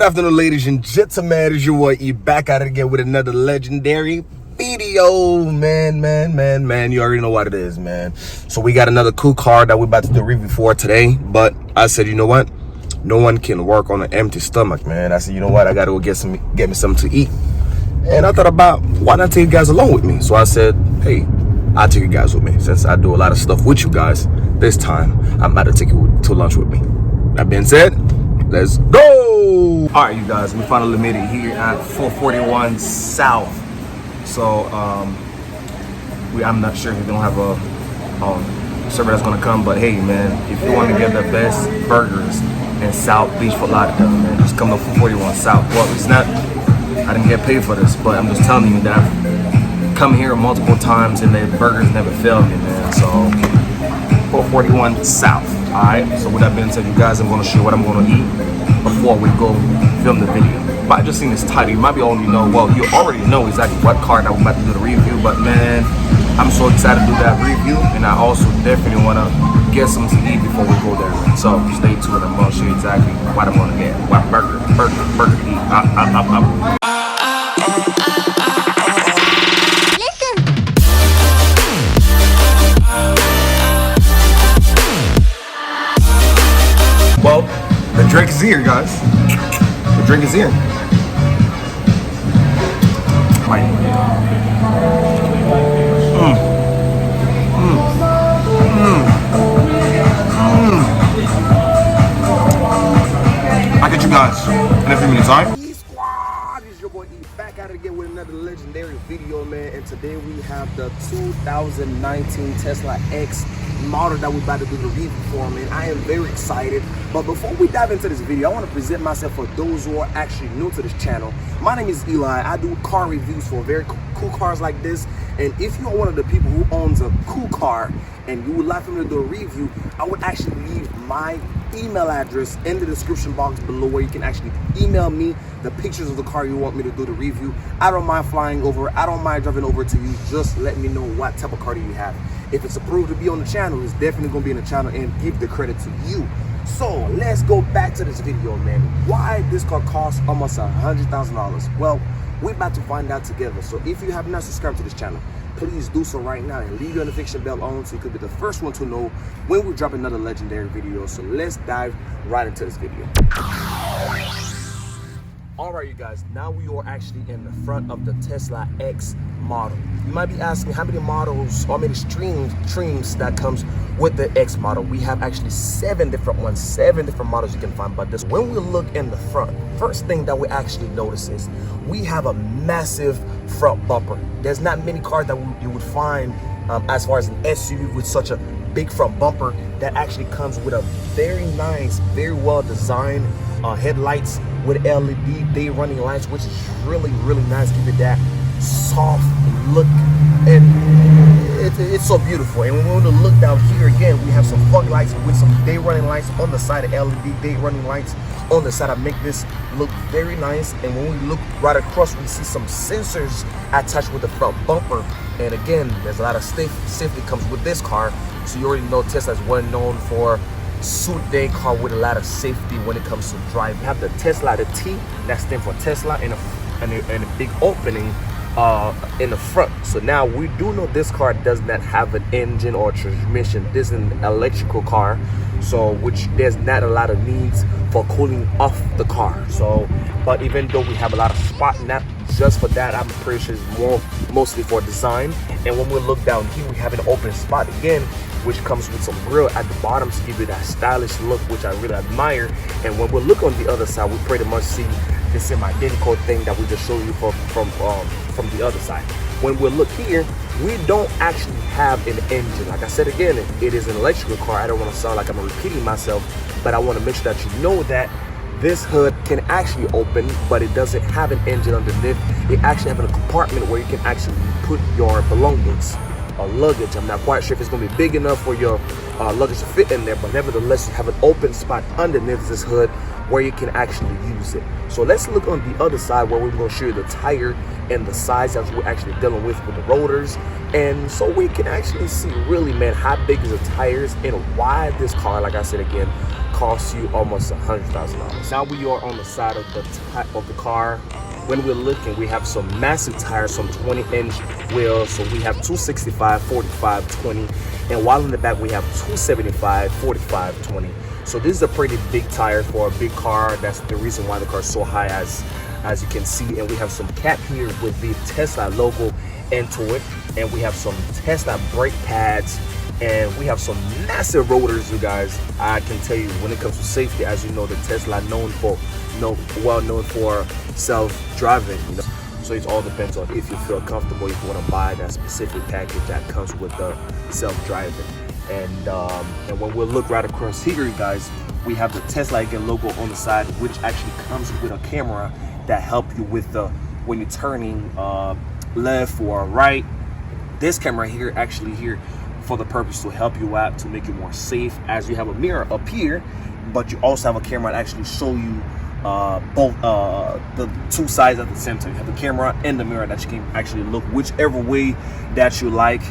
Good afternoon, ladies and gentlemen. It's your boy E back at it again with another legendary video. Man. You already know what it is, man. So we got another cool car that we're about to do a review for today. But I said, you know what? No one can work on an empty stomach, man. I said, you know what? I gotta go get me something to eat. And I thought about why not take you guys along with me. So I said, hey, I'll take you guys with me. Since I do a lot of stuff with you guys, this time I'm about to take you to lunch with me. That being said, let's go! All right, you guys, we finally made it here at 441 South. So, I'm not sure if we don't have a server that's gonna come, but hey, man, if you want to get the best burgers in South Beach, Fort Lauderdale, man, just come to 441 South. Well, it's not, I didn't get paid for this, but I'm just telling you that I've come here multiple times and the burgers never failed me, man. So, 441 South. Alright, so with that being said, you guys, I'm going to show you what I'm going to eat before we go film the video. But I just seen this title, you might be already know, well, you already know exactly what car that we're about to do the review, but man, I'm so excited to do that review, and I also definitely want to get something to eat before we go there. So stay tuned, I'm going to show you exactly what I'm going to get, what burger to eat. Well, the drink is here, guys. The drink is here. Right. I'll get you guys in a few minutes, alright? E-Squad, it's your boy E back at it again with another legendary video, man. And today we have the 2019 Tesla X model that we're about to do the review for, man. I am very excited. But before we dive into this video, I want to present myself for those who are actually new to this channel. My name is Eli. I do car reviews for very cool cars like this. And if you are one of the people who owns a cool car and you would like for me to do a review, I would actually leave my email address in the description box below where you can actually email me the pictures of the car you want me to do the review. I don't mind flying over. I don't mind driving over to you. Just let me know what type of car do you have. If it's approved to be on the channel, it's definitely going to be in the channel and give the credit to you. So let's go back to this video, man. Why this car costs almost $100,000? Well, we're about to find out together. So if you have not subscribed to this channel, please do so right now and leave your notification bell on so you could be the first one to know when we drop another legendary video. So let's dive right into this video. Alright, you guys, now we are actually in the front of the Tesla X model. You might be asking how many models or how many streams that comes with the X model. We have actually 7 different ones, 7 different models you can find. But this, when we look in the front, first thing that we actually notice is we have a massive front bumper. There's not many cars that you would find as far as an SUV with such a big front bumper that actually comes with a very nice, very well designed headlights with LED day running lights, which is really nice. Give it that soft look, and it's so beautiful. And when we look down here again, we have some fog lights with some day running lights on the side, of LED day running lights on the side that make this look very nice. And when we look right across, we see some sensors attached with the front bumper. And again, there's a lot of safety comes with this car. So you already know Tesla is well known for suit day car with a lot of safety when it comes to driving. We have the Tesla, the T, that stands for Tesla, and a big opening in the front. So now we do know this car does not have an engine or transmission. This is an electrical car, so which there's not a lot of needs for cooling off the car. So, but even though we have a lot of spot, not just for that, I'm pretty sure it's mostly for design. And when we look down here, we have an open spot again, which comes with some grill at the bottom to give you that stylish look, which I really admire. And when we look on the other side, we pretty much see the semi-identical thing that we just showed you from the other side. When we look here, we don't actually have an engine. Like I said again, it is an electrical car. I don't want to sound like I'm repeating myself, but I want to make sure that you know that this hood can actually open, but it doesn't have an engine underneath. It actually has a compartment where you can actually put your belongings or luggage. I'm not quite sure if it's going to be big enough for your luggage to fit in there, but nevertheless, you have an open spot underneath this hood where you can actually use it. So let's look on the other side where we're going to show you the tire and the size that we're actually dealing with the rotors. And so we can actually see really, man, how big is the tires and why this car, like I said again, cost you almost $100,000. Now we are on the side of the car. When we're looking, we have some massive tires, some 20-inch wheels. So we have 265, 45, 20. And while in the back, we have 275, 45, 20. So this is a pretty big tire for a big car. That's the reason why the car is so high, as you can see. And we have some cap here with the Tesla logo into it. And we have some Tesla brake pads. And we have some massive rotors, you guys. I can tell you, when it comes to safety, as you know, the Tesla well known for self-driving. You know? So it all depends on if you feel comfortable, if you want to buy that specific package that comes with the self-driving. And when we look right across here, you guys, we have the Tesla again logo on the side, which actually comes with a camera that help you with when you're turning left or right. This camera here actually here for the purpose to help you out, to make it more safe, as you have a mirror up here, but you also have a camera to actually show you both the two sides at the same time. You have the camera and the mirror that you can actually look whichever way that you like.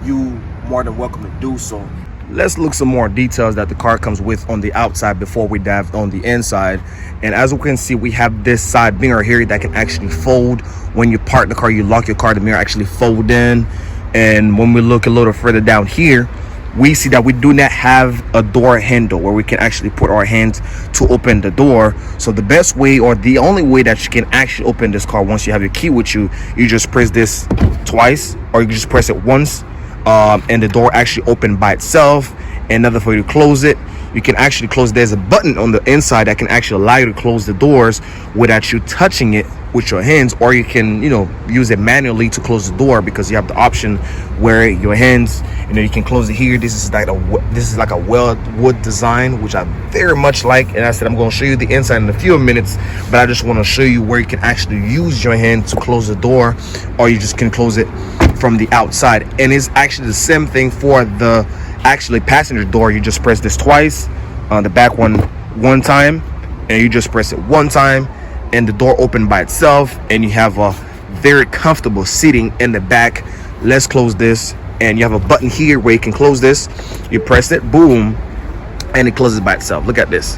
You more than welcome to do so. Let's look some more details that the car comes with on the outside before we dive on the inside. And as we can see, we have this side mirror here that can actually fold. When you park the car, you lock your car, the mirror actually fold in. And when we look a little further down here, we see that we do not have a door handle where we can actually put our hands to open the door. So the best way, or the only way that you can actually open this car once you have your key with you, you just press this twice, or you just press it once, and the door actually open by itself. And another, for you to close it, you can actually close. There's a button on the inside that can actually allow you to close the doors without you touching it with your hands, or you can, you know, use it manually to close the door, because you have the option where your hands, you know, you can close it here. This is like a wood design, which I very much like. And I said I'm going to show you the inside in a few minutes, but I just want to show you where you can actually use your hand to close the door, or you just can close it from the outside. And it's actually the same thing for the actually passenger door. You just press this twice, the back one time, and you just press it one time, and the door open by itself, and you have a very comfortable seating in the back. Let's close this, and you have a button here where you can close this. You press it, boom, and it closes by itself. Look at this.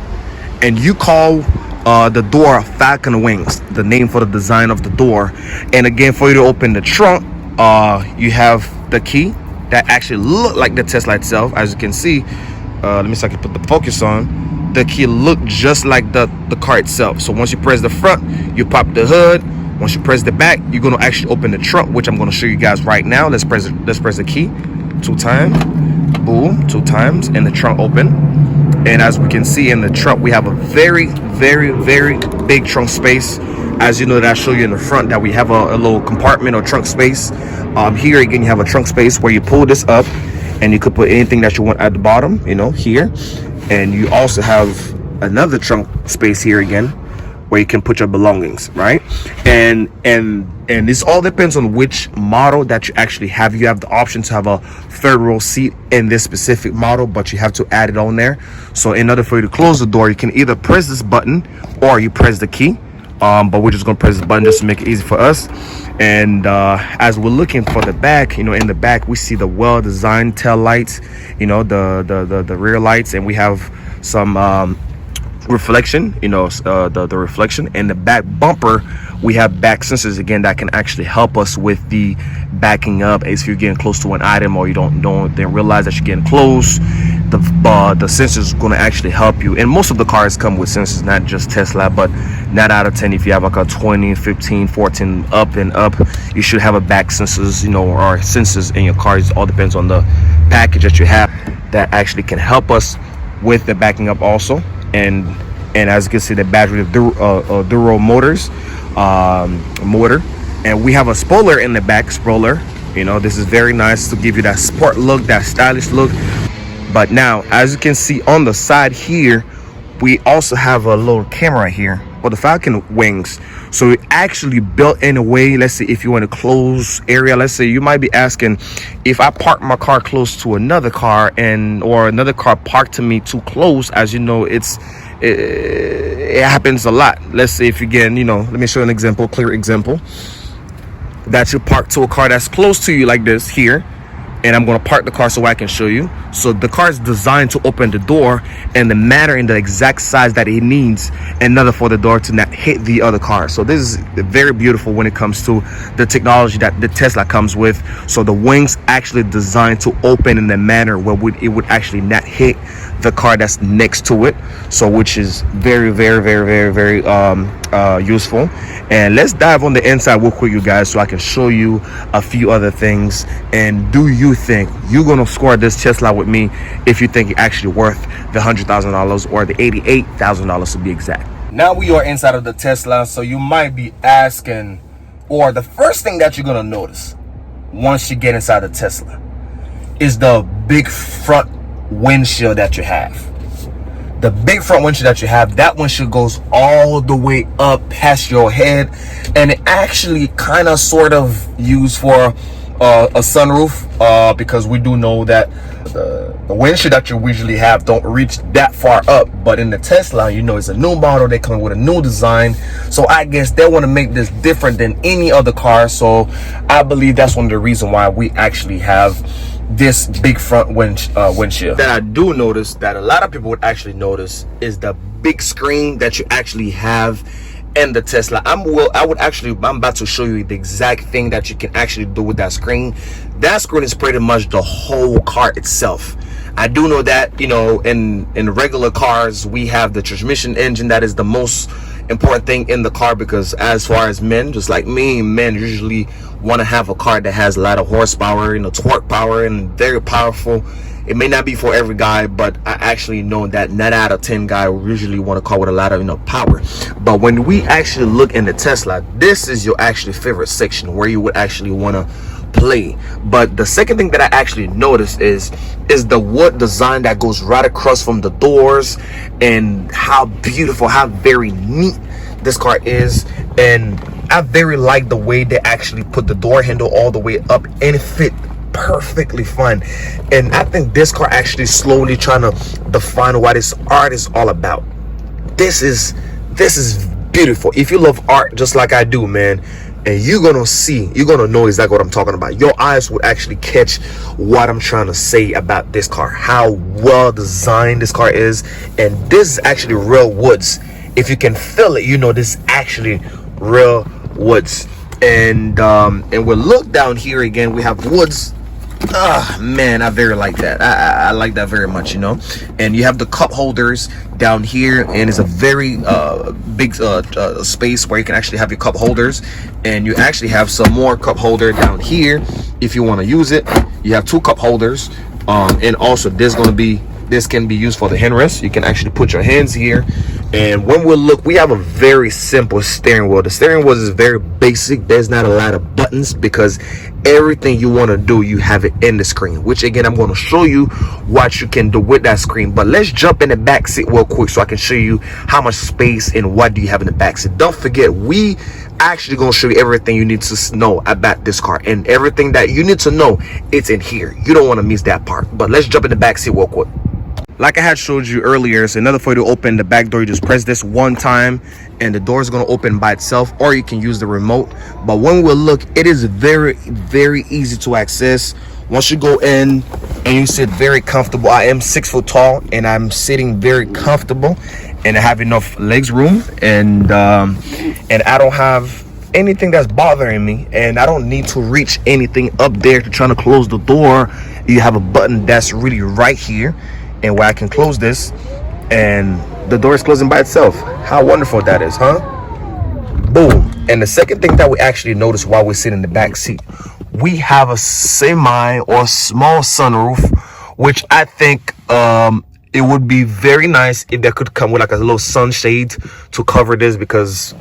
And you call the door Falcon Wings, the name for the design of the door. And again, for you to open the trunk, you have the key that actually look like the Tesla itself. As you can see, let me see if I can put the focus on. The key look just like the car itself. So once you press the front, you pop the hood. Once you press the back, you're going to actually open the trunk, which I'm going to show you guys right now. Let's press the key 2 times, boom, 2 times, and the trunk open. And as we can see in the trunk, we have a very, very, very big trunk space. As you know, that I show you in the front that we have a little compartment or trunk space. Here again, you have a trunk space where you pull this up, and you could put anything that you want at the bottom, you know, here. And you also have another trunk space here again, where you can put your belongings, right? And this all depends on which model that you actually have. You have the option to have a third row seat in this specific model, but you have to add it on there. So in order for you to close the door, you can either press this button or you press the key. But we're just gonna press the button just to make it easy for us. And as we're looking for the back, you know, in the back we see the well-designed tail lights, you know, the rear lights, and we have some reflection, you know, the reflection. In the back bumper, we have back sensors again that can actually help us with the backing up if you're getting close to an item, or you don't realize that you're getting close. The sensors is going to actually help you. And most of the cars come with sensors, not just Tesla, but 9 out of 10 if you have like a 20, 15, 14 up and up, you should have a back sensors, you know, or sensors in your car. It all depends on the package that you have that actually can help us with the backing up also. And as you can see, the battery of Duro Motors motor, and we have a spoiler in the back. Spoiler, you know, this is very nice to give you that sport look, that stylish look. But now, as you can see on the side here, we also have a little camera here for the Falcon Wings. So it actually built in a way, let's say if you want a closed area, let's say you might be asking, if I park my car close to another car or another car parked to me too close, as you know, it happens a lot. Let's say if you get, you know, let me show you an example, clear example, that you park to a car that's close to you like this here, and I'm going to park the car so I can show you. So the car is designed to open the door in the manner, in the exact size that it needs, in order for the door to not hit the other car. So this is very beautiful when it comes to the technology that the Tesla comes with. So the wings actually designed to open in the manner where it would actually not hit the car that's next to it. So which is very useful. And let's dive on the inside real quick, you guys, so I can show you a few other things. And do you think you're gonna score this Tesla with me if you think it's actually worth the $100,000 or the $88,000 to be exact? Now we are inside of the Tesla, so you might be asking, or the first thing that you're gonna notice once you get inside the Tesla is the big front windshield that you have. The big front windshield that you have, that windshield goes all the way up past your head, and it actually kind of sort of used for a sunroof, because we do know that the windshield that you usually have don't reach that far up. But in the Tesla, you know, it's a new model, they come with a new design, so I guess they want to make this different than any other car. So I believe that's one of the reasons why we actually have this big front windshield. That I do notice that a lot of people would actually notice is the big screen that you actually have in the Tesla. I'm about to show you the exact thing that you can actually do with that screen. That screen is pretty much the whole car itself. I do know that, you know, in regular cars we have the transmission engine. That is the most important thing in the car, because as far as men, just like me, men usually want to have a car that has a lot of horsepower, you know, torque power, and very powerful. It may not be for every guy, but I actually know that 9 out of 10 guy usually want a car with a lot of, you know, power. But when we actually look in the Tesla, this is your actually favorite section where you would actually want to play. But the second thing that I actually noticed is the wood design that goes right across from the doors, and how beautiful, how very neat this car is. And I very like the way they actually put the door handle all the way up, and it fit perfectly fine. And I think this car actually slowly trying to define what this art is all about. This is beautiful. If you love art just like I do, man, and you're gonna know exactly what I'm talking about. Your eyes would actually catch what I'm trying to say about this car, how well designed this car is. And this is actually real woods. If you can feel it, you know this is actually real woods. And we'll look down here again, we have woods. Man, I very like that. I like that very much, you know. And you have the cup holders down here, and it's a very big space where you can actually have your cup holders. And you actually have some more cup holder down here if you want to use it. You have 2 cup holders, and also this can be used for the handrest. You can actually put your hands here. And when we look, we have a very simple steering wheel. The steering wheel is very basic. There's not a lot of buttons, because everything you want to do, you have it in the screen, which again, I'm going to show you what you can do with that screen. But let's jump in the back seat real quick so I can show you how much space and what do you have in the back seat. Don't forget, we actually going to show you everything you need to know about this car, and everything that you need to know, it's in here. You don't want to miss that part. But let's jump in the back seat real quick. Like I had showed you earlier, so in order for you to open the back door, you just press this one time and the door is going to open by itself, or you can use the remote. But when we look, it is very easy to access. Once you go in and you sit very comfortable, I am 6 foot tall and I'm sitting very comfortable, and I have enough legs room, and I don't have anything that's bothering me, and I don't need to reach anything up there to try to close the door. You have a button that's really right here, and where I can close this, and the door is closing by itself. How wonderful that is, huh? Boom. And the second thing that we actually notice while we sit in the back seat, we have a semi or small sunroof, which I think it would be very nice if they could come with like a little sunshade to cover this, because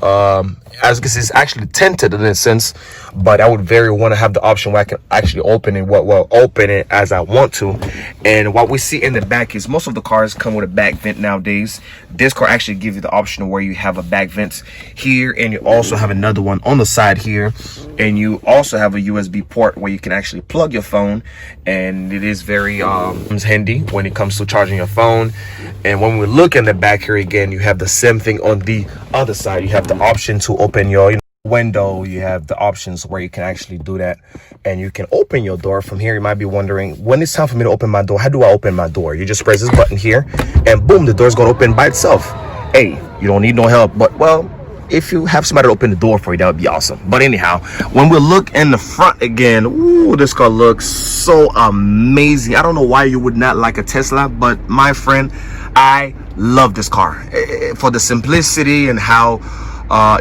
as you can see, it's actually tinted in a sense, but I would very want to have the option where I can actually open it, open it as I want to. And what we see in the back is most of the cars come with a back vent nowadays. This car actually gives you the option where you have a back vent here, and you also have another one on the side here, and you also have a USB port where you can actually plug your phone, and it is very handy when it comes to charging your phone. And when we look in the back here again, you have the same thing on the other side. You have the option to open your window, you have the options where you can actually do that, and you can open your door from here. You might be wondering, when it's time for me to open my door, how do I open my door? You just press this button here and boom, the door's gonna open by itself. Hey, you don't need no help, but well, if you have somebody to open the door for you, that would be awesome. But anyhow, when we look in the front again, ooh, this car looks so amazing. I don't know why you would not like a Tesla, but my friend, I love this car for the simplicity and how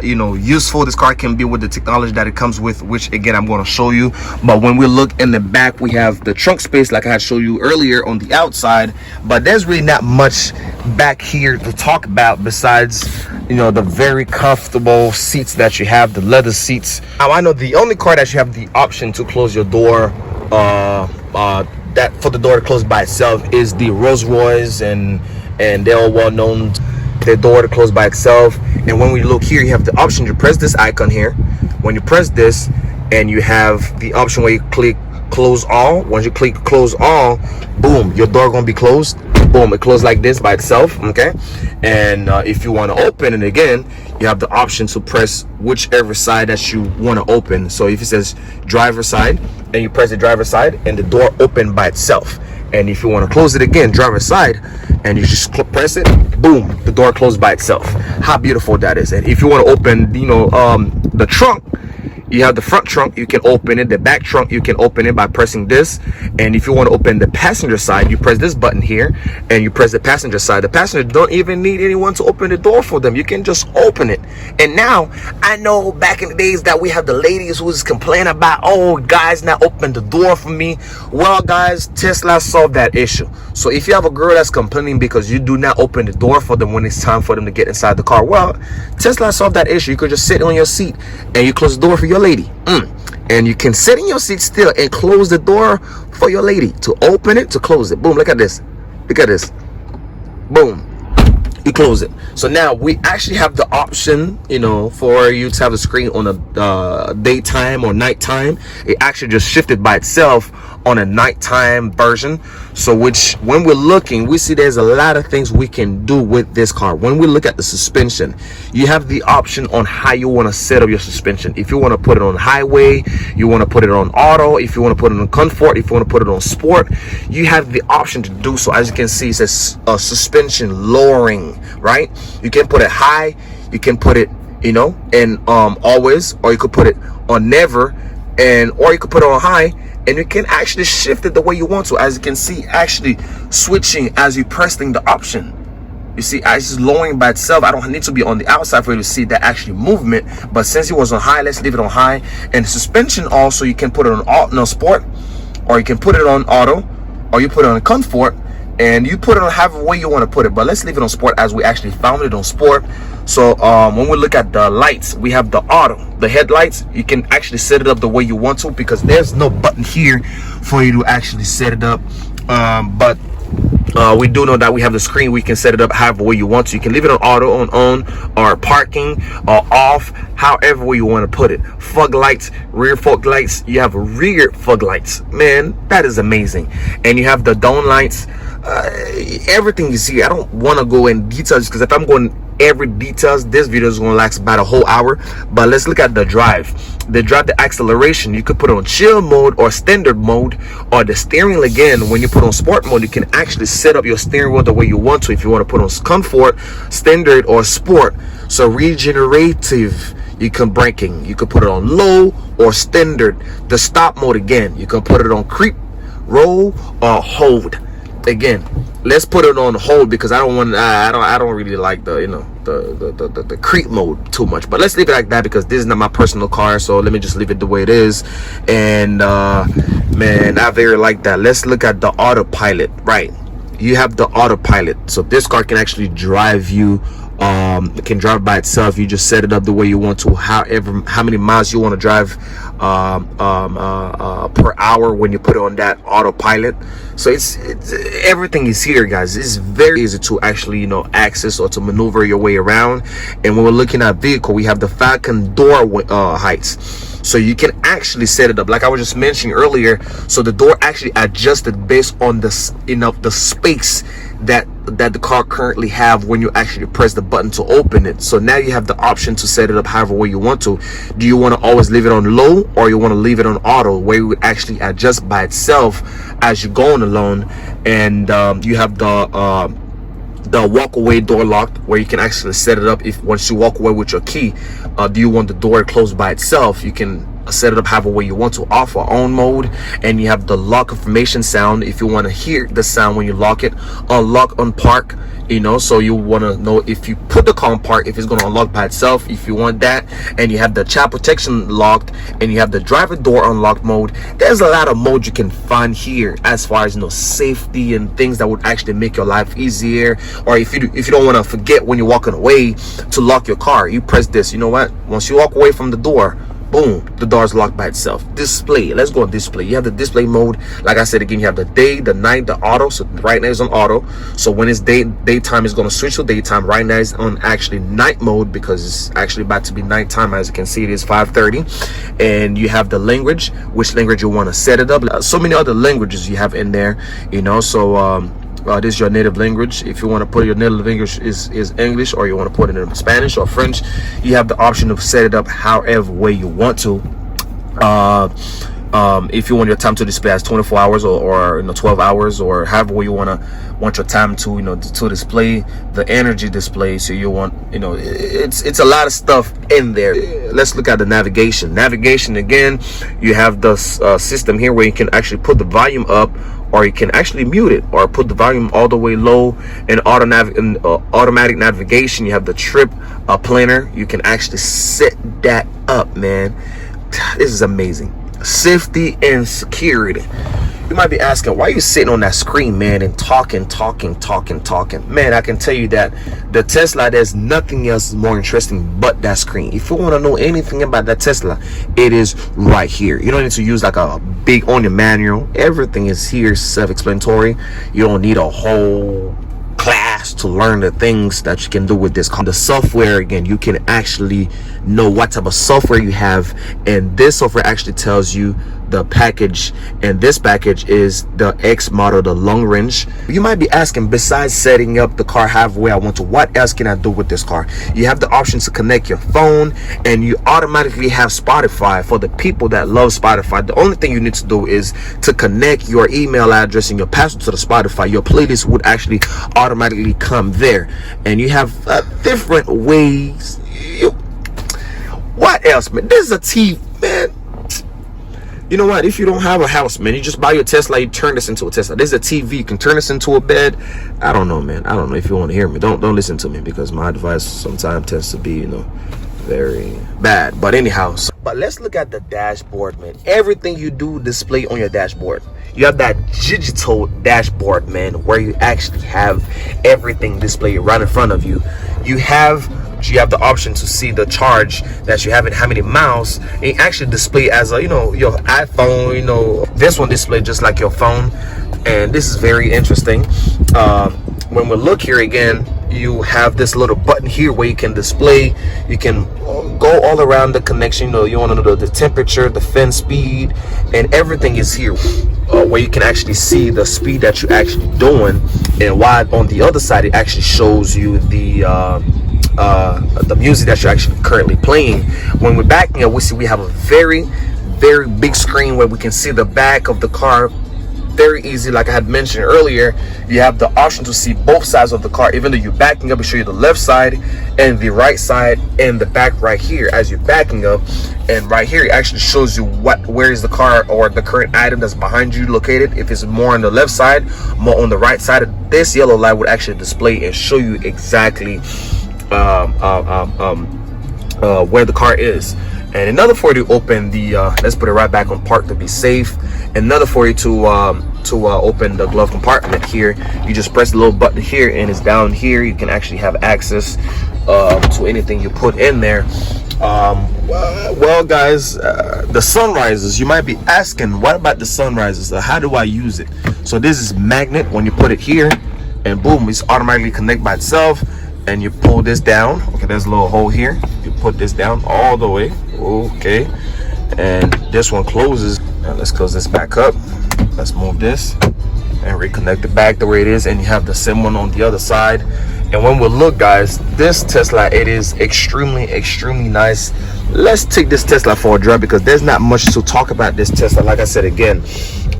useful this car can be with the technology that it comes with, which again I'm going to show you. But when we look in the back, we have the trunk space like I had showed you earlier on the outside, but there's really not much back here to talk about besides the very comfortable seats that you have, the leather seats. Now I know the only car that you have the option to close your door that for the door to close by itself is the Rolls-Royce, and they're all well known their door to close by itself. And when we look here, you have the option to press this icon here. When you press this, and you have the option where you click close all. Once you click close all, boom, your door gonna be closed. Boom, it closes like this by itself. Okay, and if you want to open it again, you have the option to press whichever side that you want to open. So if it says driver side, and you press the driver side, and the door open by itself. And if you want to close it again, driver side, and you just press it, boom, the door closed by itself. How beautiful that is. And if you want to open the trunk, you have the front trunk, you can open it. The back trunk, you can open it by pressing this. And if you want to open the passenger side, you press this button here and you press the passenger side. The passenger don't even need anyone to open the door for them. You can just open it. And now I know back in the days that we have the ladies who's complaining about, oh, guys not open the door for me. Well, guys, Tesla solved that issue. So if you have a girl that's complaining because you do not open the door for them when it's time for them to get inside the car, well, Tesla solved that issue. You could just sit on your seat and you close the door for your lady. And you can sit in your seat still and close the door for your lady to open it, to close it. Boom, look at this. Look at this. Boom. You close it. So now we actually have the option, for you to have the screen on a daytime or nighttime. It actually just shifted by itself on a nighttime version. So which, when we're looking, we see there's a lot of things we can do with this car. When we look at the suspension, you have the option on how you want to set up your suspension. If you want to put it on highway, you want to put it on auto, if you want to put it on comfort, if you want to put it on sport, you have the option to do so. As you can see, it says suspension lowering, right? You can put it high, you can put it in always, or you could put it on never, or you could put it on high, and you can actually shift it the way you want to. As you can see, actually switching as you pressing the option. You see, as it's lowering by itself. I don't need to be on the outside for you to see that actually movement, but since it was on high, let's leave it on high. And the suspension also, you can put it on sport, or you can put it on auto, or you put it on comfort, and you put it on however way you want to put it. But let's leave it on sport as we actually found it on sport. So when we look at the lights, we have the auto, the headlights. You can actually set it up the way you want to, because there's no button here for you to actually set it up. But we do know that we have the screen. We can set it up however way you want to. You can leave it on auto, on, or parking, or off, however way you want to put it. Fog lights, rear fog lights. You have rear fog lights. Man, that is amazing. And you have the dawn lights. Everything you see, I don't want to go in details, because if I'm going every details, this video is going to last about a whole hour. But let's look at the drive. The acceleration, you could put on chill mode or standard mode, or the steering wheel. Again, when you put on sport mode, you can actually set up your steering wheel the way you want to. If you want to put on comfort, standard, or sport. So regenerative, you can braking, you can put it on low or standard. The stop mode, again, you can put it on creep, roll, or hold. Again, let's put it on hold, because I don't really like the creep mode too much. But let's leave it like that, because this is not my personal car, so let me just leave it the way it is. And man, I very like that. Let's look at the autopilot. Right, you have the autopilot, so this car can actually drive you. It can drive by itself. You just set it up the way you want to, how many miles you want to drive per hour when you put it on that autopilot. So it's everything is here, guys. It's very easy to actually access or to maneuver your way around. And when we're looking at vehicle, we have the Falcon door heights. So you can actually set it up like I was just mentioning earlier. So the door actually adjusted based on the the space that that the car currently have when you actually press the button to open it. So now you have the option to set it up however way you want to. Do you want to always leave it on low, or you want to leave it on auto, where it would actually adjust by itself as you're going along? And you have the walk away door lock, where you can actually set it up if once you walk away with your key. Do you want the door closed by itself? You can set it up however way you want to, off or on mode. And you have the lock information sound if you want to hear the sound when you lock it. Unlock on park, you know, so you want to know if you put the car on park, if it's going to unlock by itself, if you want that. And you have the child protection locked, and you have the driver door unlocked mode. There's a lot of modes you can find here as far as, you know, safety and things that would actually make your life easier. Or if you don't want to forget when you're walking away to lock your car, you press this. You know what, once you walk away from the door, boom, the door's locked by itself. Display, let's go on display. You have the display mode. Like I said again, you have the day, the night, the auto. So right now it's on auto. So when it's daytime, it's going to switch to daytime. Right now it's on actually night mode, because it's actually about to be nighttime. As you can see, it is 5:30. And you have the language, which language you want to set it up. So many other languages you have in there, you know. So this is your native language. If you want to put your native language is English, or you want to put it in Spanish or French, you have the option to set it up however way you want to. If you want your time to display as 24 hours or 12 hours, or however way you want your time to, to display the energy display. So you want, it's a lot of stuff in there. Let's look at the navigation. Navigation again, you have the system here where you can actually put the volume up, or you can actually mute it, or put the volume all the way low. And automatic navigation, you have the trip planner. You can actually set that up, man. This is amazing. Safety and security. You might be asking, why are you sitting on that screen, man, and talking? Man, I can tell you that the Tesla, there's nothing else more interesting but that screen. If you want to know anything about that Tesla, it is right here. You don't need to use like a big on your manual. Everything is here, self-explanatory. You don't need a whole class to learn the things that you can do with this car. The software, again, you can actually know what type of software you have, and this software actually tells you the package, and this package is the X model, the long range. You might be asking, besides setting up the car halfway I want to, what else can I do with this car? You have the option to connect your phone, and you automatically have Spotify. For the people that love Spotify, the only thing you need to do is to connect your email address and your password to the Spotify. Your playlist would actually automatically come there, and you have different ways. What else, man? This is a TV, man. You know what? If you don't have a house, man, you just buy your Tesla, you turn this into a Tesla. There's a TV, you can turn this into a bed. I don't know, man. I don't know if you want to hear me. Don't listen to me, because my advice sometimes tends to be, very bad. But anyhow, but let's look at the dashboard, man. Everything you do display on your dashboard. You have that digital dashboard, man, where you actually have everything displayed right in front of you. You have the option to see the charge that you have and how many miles. It actually display as a, your iPhone. This one display just like your phone, and this is very interesting. When we look here again, you have this little button here where you can display. You can go all around the connection. You want to know the temperature, the fan speed, and everything is here. Where you can actually see the speed that you're actually doing, and while on the other side it actually shows you the music that you're actually currently playing. When we're backing up, we have a very big screen where we can see the back of the car very easy. Like I had mentioned earlier, you have the option to see both sides of the car. Even though you're backing up, it show you the left side and the right side and the back right here as you're backing up. And right here it actually shows you where is the car or the current item that's behind you located. If it's more on the left side, more on the right side, this yellow light would actually display and show you exactly where the car is. And another for you to open the let's put it right back on park to be safe. Another for you to open the glove compartment here, you just press the little button here and it's down here. You can actually have access to anything you put in there. Well guys, the sunrises, you might be asking, what about the sunrises? How do I use it? So this is magnet. When you put it here, and boom, it's automatically connect by itself. And you pull this down. Okay, there's a little hole here. You put this down all the way. Okay, and this one closes. Now let's close this back up. Let's move this, and reconnect it back the way it is, and you have the same one on the other side. And when we look, guys, this Tesla, it is extremely nice. Let's take this Tesla for a drive because there's not much to talk about this Tesla. Like I said again,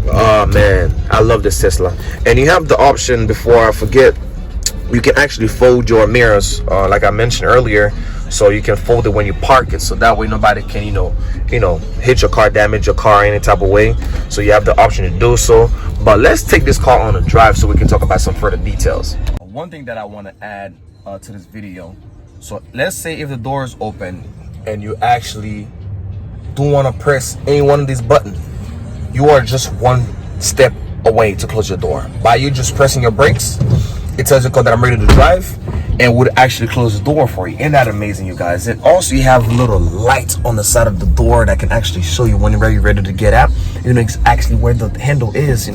oh man, I love this Tesla. And you have the option, before I forget, you can actually fold your mirrors, like I mentioned earlier, so you can fold it when you park it, so that way nobody can hit your car, damage your car any type of way. So you have the option to do so. But let's take this car on a drive so we can talk about some further details. One thing that I want to add to this video, so let's say if the door is open and you actually don't want to press any one of these buttons, you are just one step away to close your door. By you just pressing your brakes, it tells the car that I'm ready to drive and would actually close the door for you. Isn't that amazing, you guys? And also you have a little light on the side of the door that can actually show you when you're ready to get out. You know actually where the handle is,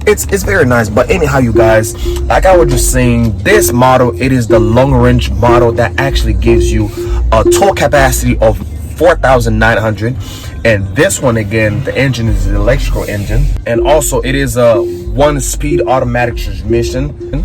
it's very nice. But anyhow, you guys, like I was just saying, this model, it is the long range model that actually gives you a tow capacity of 4,900. And this one, again, the engine is an electrical engine, and also it is a 1-speed automatic transmission.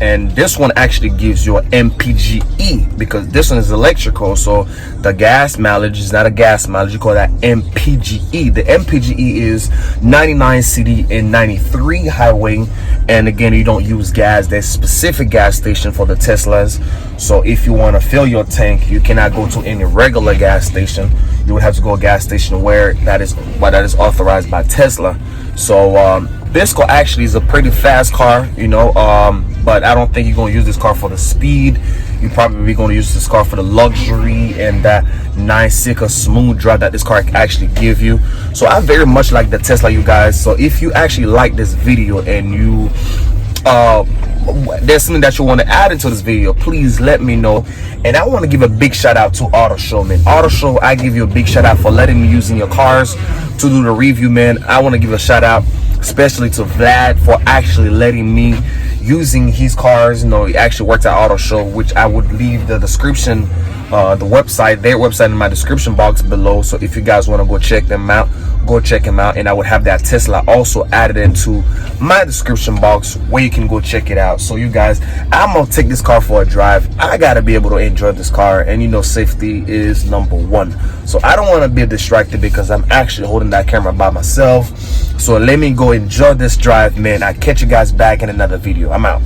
And this one actually gives you an MPGe, because this one is electrical, so the gas mileage is not a gas mileage. You call that MPGe. The MPGe is 99 city and 93 highway. And again, you don't use gas. There's specific gas station for the Teslas. So if you want to fill your tank, you cannot go to any regular gas station. You would have to go to a gas station where that is authorized by Tesla. So this car actually is a pretty fast car, but I don't think you're going to use this car for the speed. You're probably going to use this car for the luxury and that nice, sicker, smooth drive that this car can actually give you. So I very much like the Tesla, you guys. So if you actually like this video and you there's something that you want to add into this video, please let me know. And I want to give a big shout out to Auto Show, man. Auto Show, I give you a big shout out for letting me use in your cars to do the review, man. I want to give a shout out especially to Vlad for actually letting me using his cars. He actually worked at Auto Show, which I would leave the description, their website in my description box below. So if you guys want to go check them out, go check them out. And I would have that Tesla also added into my description box where you can go check it out. So you guys, I'm gonna take this car for a drive. I gotta be able to enjoy this car, and safety is number one. So I don't want to be distracted because I'm actually holding that camera by myself. So let me go enjoy this drive, man. I'll catch you guys back in another video. I'm out.